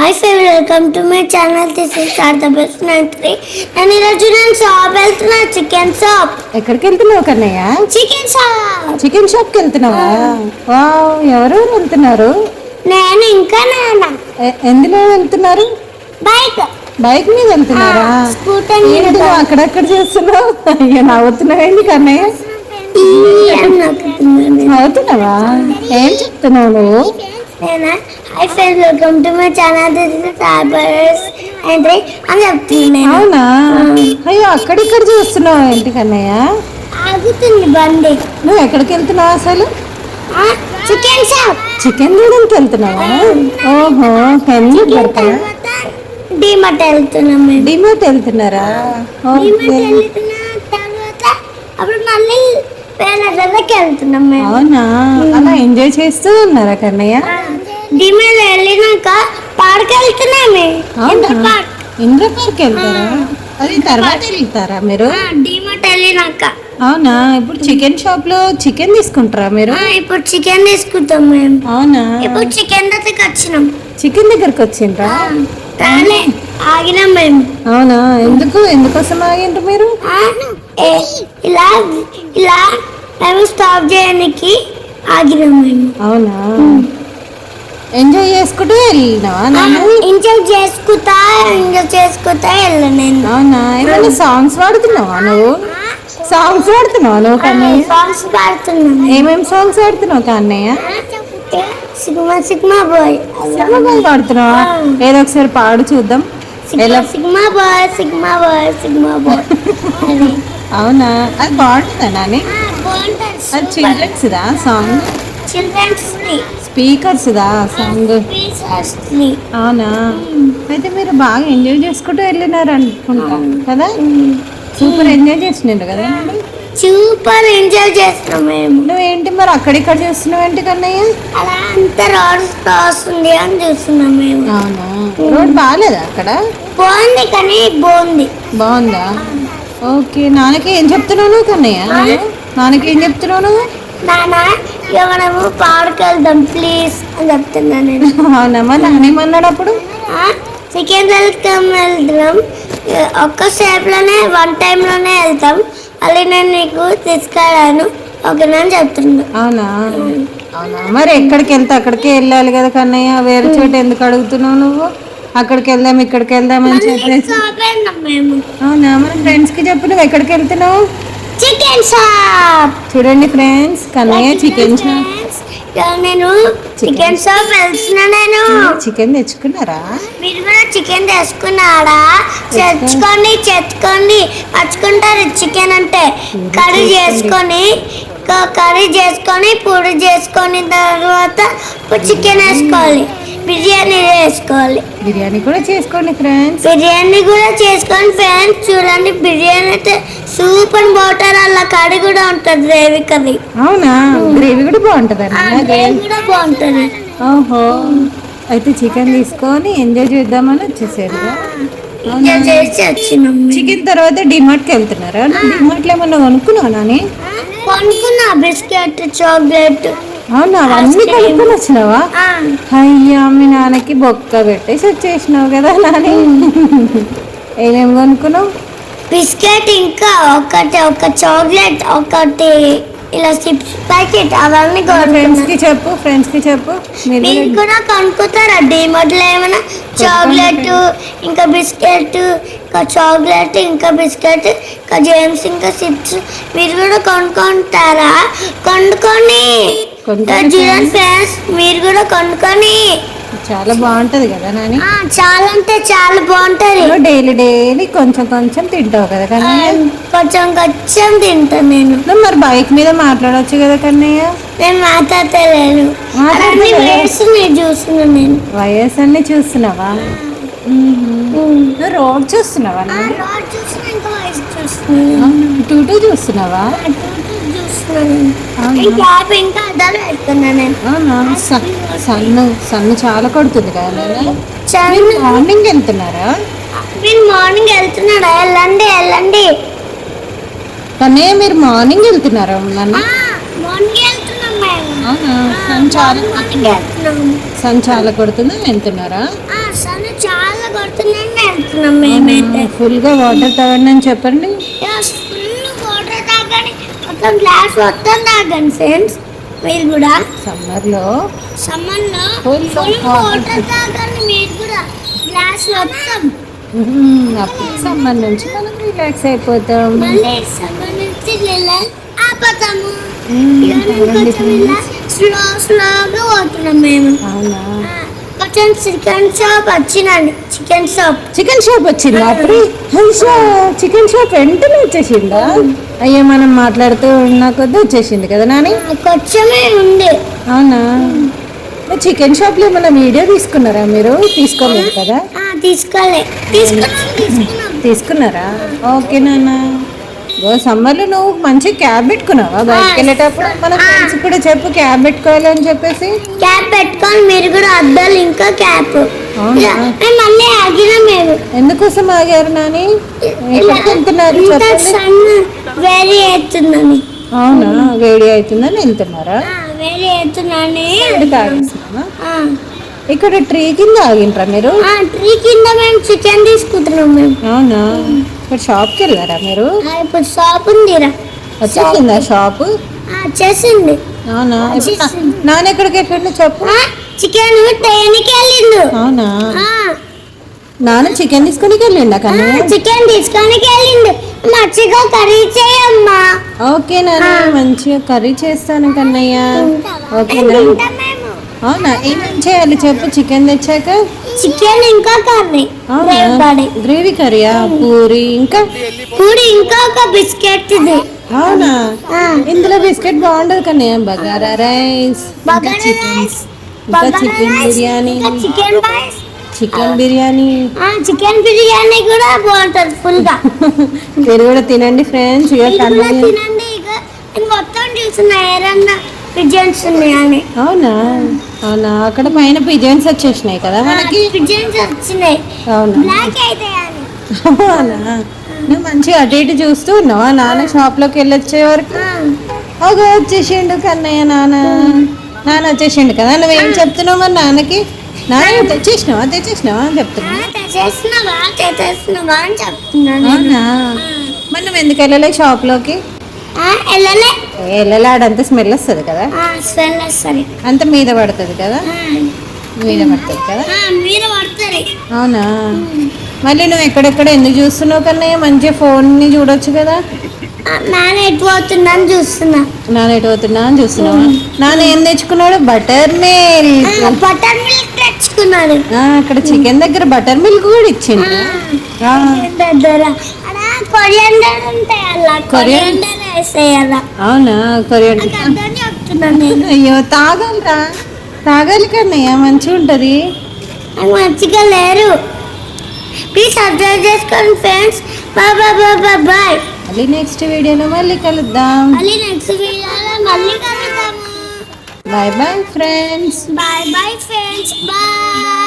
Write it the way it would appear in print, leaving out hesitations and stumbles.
Hi friends, welcome to my channel. This is Sharda Best 93. And ఈరోజు నేను shop వెళ్తున్నా chicken shop. ఎక్కడికి వెళ్తున్నావు Kannayya? Chicken shop. Chicken shop కి వెళ్తున్నావా? వావ్, ఎవరు వెళ్తున్నారు? నేను ఇంకా నాన్న. ఎందులో వెళ్తున్నారు? బైక్. బైక్ మీద వెళ్తున్నారా? స్కూటర్ మీద. ఏంటి నువ్వు అక్కడక్కడ చేస్తున్నావు? అయ్యో, నవ్వుతున్నావేంటి కన్నయ్య? నవ్వుతున్నావా? ఏం చెప్తున్నావు నువ్వు? నేనా hi friends, welcome to my channel. This is టాబర్స్ అంటే అని చెప్తున్నాను. అవునా? అయ్యో, అక్కడిక్కడ చూస్తున్నావు ఏంటి కన్నయ్య? ఆగుతుంది బండి. నువ్వు ఎక్కడికి వెళ్తున్నావు అసలు? Chicken shop. చికెన్ తీయడానికి వెళ్తున్నావా? ఓహో, ఎందుకు పెడతావా? డిమార్ట్ వెళ్తున్నాం. డిమార్ట్ వెళ్తున్నారా? డిమార్ట్ వెళ్తున్న తర్వాత అప్పుడు మళ్ళీ వేరే దగ్గరికి వెళ్తున్నాం మేము. అవునా? అలా ఎంజాయ్ చేస్తూ ఉన్నారా కన్నయ్య? డిమార్ట్ వెళ్ళినాక పార్క్ వెళ్తున్నామే. ఇంద్ర పార్క్ వెళ్తారా? అది తర్వాత వెళ్తారా మీరు? డిమార్ట్ వెళ్ళినాక. అవునా? ఇప్పుడు చికెన్ షాప్ లో చికెన్ తీసుకుంటారా మీరు? ఇప్పుడు చికెన్ తీసుకుంటాం మేము. అవునా? ఇప్పుడు చికెన్ దగ్గరికి వచ్చినాం. చికెన్ దగ్గరికి వచ్చిండ్రా? రాలే, ఆగినాం మేము. అవునా? ఎందుకోసం ఆగిండ్రు మీరు? ఇలా ఇలా మేము స్టాప్ చేయడానికి ఆగినాం మేము. అవునా? ఎంజాయ్ చేసుకుంటూ వెళ్ళినావా? ఎంజాయ్ చేసుకుంటా వెళ్ళాను నేను. అవునా? ఏమైనా సాంగ్స్ పాడుతున్నావా నువ్వు? సాంగ్స్ పాడుతున్నావా నువ్వు కన్నయ్య? సాంగ్స్ పాడుతున్నాను. ఏమేమి సాంగ్స్ పాడుతున్నావు Kannayya? Sigma sigma boy. Sigma boy పాడుతున్నావా? ఏదో ఒకసారి పాడు చూద్దాం. Sigma boy sigma boy sigma boy. అవునా? అది బాగుంటుందా నాని? అది చిల్డ్రన్స్ దా సాంగ్? చిల్డ్రన్స్ స్పీకర్స్ దా సాంగ్? అవునా? అయితే మీరు బాగా ఎంజాయ్ చేసుకుంటూ వెళ్ళినారు అనుకుంటా కదా? సూపర్ ఎంజాయ్ చేసినారు కదా? సూపర్ ఎంజాయ్ చేస్తున్నాం మేము. నువ్వేంటి మరి అక్కడిక్కడ చేస్తున్నావు ఏంటి కన్నయ్య? అలా అంత రోడ్ వస్తుంది అని చూస్తున్నాం మేము. అవునా? రోడ్ బాగాలేదా అక్కడ? బాగుంది కానీ బాగుందా? ఓకే. నాన్నకి ఏం చెప్తున్నావు నువ్వు కన్నయ్య? నాన్నకి ఏం చెప్తున్నావు నువ్వు? నాన్న, ఇక మనము పార్క్ వెళ్దాం ప్లీజ్ అని చెప్తున్నా నేను. అవునా? మరి నానేమన్నాడు అప్పుడు? చికెన్ వెళ్తాం ఒక్క స్టెప్లోనే 1 టైంలోనే వెళ్తాం. అది నేను నీకు తీసుకెళ్ళాను ఓకేనని చెప్తున్నా. అవునా? అవునా? మరి ఎక్కడికి వెళ్తే అక్కడికే వెళ్ళాలి కదా కన్నయ్య? వేరే చోట ఎందుకు అడుగుతున్నావు నువ్వు? అక్కడికి వెళ్దాం ఇక్కడికి వెళ్దాం అని చెప్పేసి. అవునా? మన ఫ్రెండ్స్ కి చెప్పు నువ్వు ఎక్కడికి వెళ్తున్నావు? Chicken shop. చూడండి ఫ్రెండ్స్, కన్నయ్య చికెన్ షాప్. నేను చికెన్ షాప్ వెళ్తున్నా. నేను చికెన్ తెచ్చుకున్నారా? మీరు కూడా చికెన్ తెచ్చుకున్నారా? తెచ్చుకోండి పచ్చుకుంటారు. చికెన్ అంటే కర్రీ చేసుకొని పొడి చేసుకొని తర్వాత చికెన్ వేసుకోవాలి. బిర్యానీ కూడా చేసుకోండి ఫ్రెండ్స్. చూడండి, బిర్యానీ అయితే సూపర్ బాగుంటుంది. అలా కర్రీ కూడా ఉంటుంది, గ్రేవీ కర్రీ. అవునా? గ్రేవీ కూడా బాగుంటుంది. ఓహో, అయితే చికెన్ తీసుకొని ఎంజాయ్ చేద్దామని వచ్చేసారు. చికెన్ తర్వాత డిమార్ట్ కి వెళ్తున్నారా? డిమార్ట్ లో ఏమన్నా కొనుక్కున్నావు నాని? కొనుక్కున్నా, బిస్కెట్, చాక్లెట్. అవునా? అవన్నీ కొనుక్కొని వచ్చినావా? అయ్యా, మీ నాన్నకి బొక్క పెట్టేసి వచ్చేసినావు కదా నాని. ఏమేమి కొనుక్కున్నావు? బిస్కెట్, ఇంకా ఒక చాక్లెట్, ఒకటి ఇలా చిప్స్ ప్యాకెట్, అవన్నీ ఫ్రెండ్స్ కి చెప్పు. మీరు కూడా కొనుక్కుంటారా డిమార్ట్ లో? ఏమైనా చాక్లెట్, ఇంకా బిస్కెట్, ఇంకా చాక్లెట్, ఇంకా బిస్కెట్, ఇంకా జేమ్స్, ఇంకా చిప్స్ మీరు కూడా కొనుక్కుంటారా? కొనుక్కొని ఫ్రెండ్స్, మీరు కూడా కొనుక్కొని. చాలా బాగుంటది కదా నాని? చాలా అంటే చాలా బాగుంటది. డైలీ కొంచెం తింటావు కదా కన్నయ్య? కొంచెం తింటాను నేను. మరి బైక్ మీద మాట్లాడవచ్చు కదా కన్నయ్య? నేను మాట్లాడలేను. చూస్తున్నాను నేను. వయసు అన్ని చూస్తున్నావా? రోడ్ చూస్తున్నావా? టూ చూస్తున్నావా? సన్ను చాలా కొడుతుంది కదా. మార్నింగ్ వెళ్తున్నారా? వెళ్ళండి. కన్నయ్య, మీరు మార్నింగ్ వెళ్తున్నారా? మార్నింగ్ వెళ్తున్నాం మేము అవునా సన్ చాలా వెళ్తున్నాము సన్ చాలా కొడుతుందా వెళ్తున్నారా సన్ చాలా కొడుతుందని వెళ్తున్నాం మేమైతే ఫుల్గా వాటర్ తాగండి అని చెప్పండి ఫుల్ వాటర్ తాగండి మొత్తం గ్లాస్ మొత్తం తాగండి ఫ్రెండ్స్ మీరు కూడా సమ్మర్లో సమ్మర్లో Full ఫుల్ water. వాటర్ తాగండి మీరు కూడా గ్లాస్ మొత్తం అప్పుడు సమ్మర్ నుంచి మనం రిలాక్స్ అయిపోతాం మళ్ళీ సమ్మర్ నుంచి ఆపతాము తాగండి కొంచెం ఇలా స్లోగా పోతున్నాం మేము అవునా కొంచెం చికెన్ షాప్ వచ్చినండి చికెన్ షాప్ చికెన్ షాప్ వచ్చిందా అప్పుడు చికెన్ షాప్ వెంటనే వచ్చేసిందా అయ్యో మనం మాట్లాడుతూ ఉన్న కొద్దీ వచ్చేసింది కదా నాని కొంచెమే ఉంది అవునా చికెన్ షాప్ లో ఏమైనా వీడియో తీసుకున్నారా మీరు తీసుకోలేదు కదా తీసుకున్నాం తీసుకున్నారా ఓకే నాన్న సమ్మర్లో నువ్వు మంచి క్యాబ్ పెట్టుకున్నావా బయటకు వెళ్ళేటప్పుడు మన ఫ్రెండ్స్ కూడా చెప్పు క్యాబ్ పెట్టుకోవాలి అని చెప్పేసి క్యాప్ పెట్టుకొని మీరు కూడా అద్దాలు ఇంకా క్యాప్ అవునా మళ్ళీ ఆగినాం మేము ఎందుకోసం ఆగారు నాని ఎక్కడికి వెళ్తున్నారు చెప్పండి వేరే అవుతుందని అవునా వేడి అవుతుందని వెళ్తున్నారా వేరే అవుతున్నాని తాగేస్తున్నామా ఇక్కడ ట్రీ కింద ఆగింట్రా మీరు ట్రీ కింద మేము చికెన్ తీసుకుంటున్నాం మేము అవునా ఇక్కడ షాప్కి వెళ్ళారా మీరు ఇప్పుడు షాప్ ఉందిరా వచ్చేసిందా షాప్ చేసింది అవునా వచ్చేసింది. నాన్న ఎక్కడికి వెళ్ళండి చెప్పు చికెన్ తేనికి వెళ్ళిండు అవునా నాన్న చికెన్ తీసుకొని వెళ్ళిండా కానీ చికెన్ తీసుకొని వెళ్ళిండు మంచిగా కర్రీ చేయమ్మా ఓకే నాన్న మంచిగా కర్రీ చేస్తాను కన్నయ్య ఓకేనా అవునా ఏమేమి చేయాలి చెప్పు చికెన్ తెచ్చాక చికెన్ ఇంకా కర్రీ గ్రేవీ కర్రీయా పూరి ఇంకా ఒక బిస్కెట్ ఇది అవునా ఇందులో బిస్కెట్ బాగుండదు కన్నయ్య బగారా రైస్ ఇంకా చికెన్ బిర్యానీ చికెన్ బిర్యానీ కూడా బాగుంటది ఫుల్ గా మీరు కూడా తినండి ఫ్రెండ్స్ తినండి ఇక నేను మొత్తం చూస్తున్నా ఏరన్నా పిజన్స్ ఉన్నాయని అవునా అవునా అక్కడ పైన పిజన్స్ వచ్చేసినాయి కదా మనకి పిజన్స్ వచ్చినాయి అవునా బ్లాక్ అయితే అని అవునా నువ్వు మంచిగా అటు ఇటు చూస్తూ ఉన్నావా నాన్న షాప్లోకి వెళ్ళొచ్చే వరకు ఓకే వచ్చేసిండు కన్నయ్య నాన్న వచ్చేసిండు కదా నువ్వేం చెప్తున్నావు మరి నాన్నకి నాన్న తెచ్చేసినావా అని చెప్తున్నా తెచ్చేస్తున్నావా అని చెప్తున్నాను అవునా మరి నువ్వు ఎందుకు వెళ్ళలే షాప్లోకి వెళ్ళలాడంతా స్మెల్ వస్తుంది కదా స్మెల్ వస్తుంది అంత మీద పడుతుంది కదా మీద పడుతుంది కదా మీరు పడుతుంది అవునా మళ్ళీ నువ్వు ఎక్కడెక్కడ ఎందుకు చూస్తున్నావు కన్నయ్య మంచిగా ఫోన్ని చూడొచ్చు కదా నాన్న ఎటు పోతున్నా అని చూస్తున్నా నాన్న ఏం తెచ్చుకున్నాడు బటర్ మిల్క్ తెచ్చుకున్నాడు అక్కడ చికెన్ దగ్గర బటర్ మిల్క్ కూడా ఇచ్చిండు కొరియండర్ ఉంటాయి అలా కొరియండర్ వేసేయాలా అవునా కొరియండర్ చెప్తున్నాను అయ్యో తాగాలి కన్నయ్య మంచిగా ఉంటది మంచిగా లేరు ప్లీజ్ సబ్స్క్రైబ్ చేసుకోండి ఫ్రెండ్స్ బాయ్ మళ్ళీ నెక్స్ట్ వీడియోలో మళ్ళీ కలుద్దాం bye bye friends bye friends bye